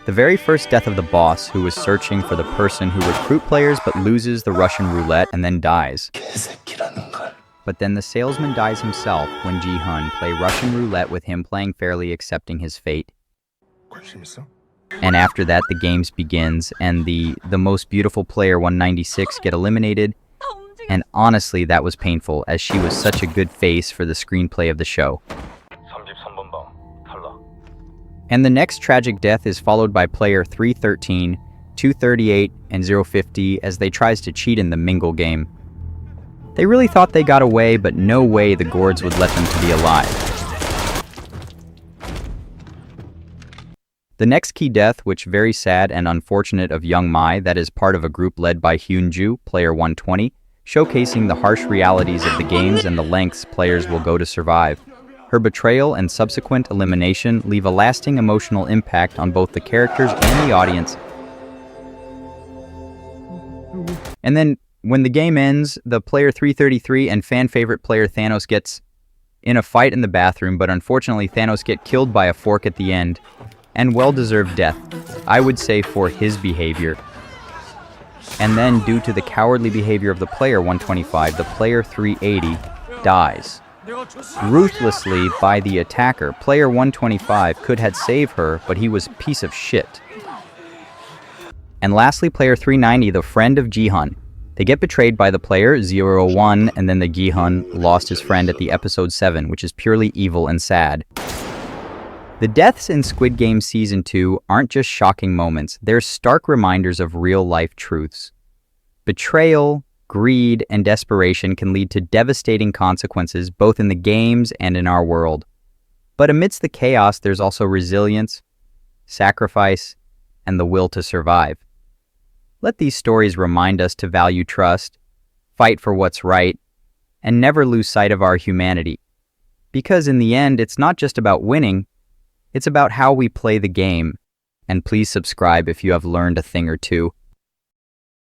The very first death of the boss, who was searching for the person who recruit players but loses the Russian roulette and then dies. But then the salesman dies himself when Ji-hun play Russian roulette with him playing fairly, accepting his fate. And after that, the games begins, and the most beautiful player, 196, get eliminated. And honestly, that was painful, as she was such a good face for the screenplay of the show. And the next tragic death is followed by player 313, 238, and 050 as they tries to cheat in the Mingle game. They really thought they got away, but no way the Gourds would let them to be alive. The next key death, which very sad and unfortunate of Young Mai, that is part of a group led by Hyunju, player 120, showcasing the harsh realities of the games and the lengths players will go to survive. Her betrayal and subsequent elimination leave a lasting emotional impact on both the characters and the audience. And then, when the game ends, the player 333 and fan-favorite player Thanos gets in a fight in the bathroom, but unfortunately Thanos gets killed by a fork at the end, and well-deserved death, I would say, for his behavior. And then, due to the cowardly behavior of the player 125, the player 380 dies. Ruthlessly by the attacker. Player 125 could have saved her, but he was a piece of shit. And lastly, player 390, the friend of Ji-hun. They get betrayed by the player 001, and then the Ji-hun lost his friend at the episode 7, which is purely evil and sad. The deaths in Squid Game Season 2 aren't just shocking moments, they're stark reminders of real-life truths. Betrayal, greed, and desperation can lead to devastating consequences both in the games and in our world. But amidst the chaos, there's also resilience, sacrifice, and the will to survive. Let these stories remind us to value trust, fight for what's right, and never lose sight of our humanity. Because in the end, it's not just about winning, it's about how we play the game. And please subscribe if you have learned a thing or two.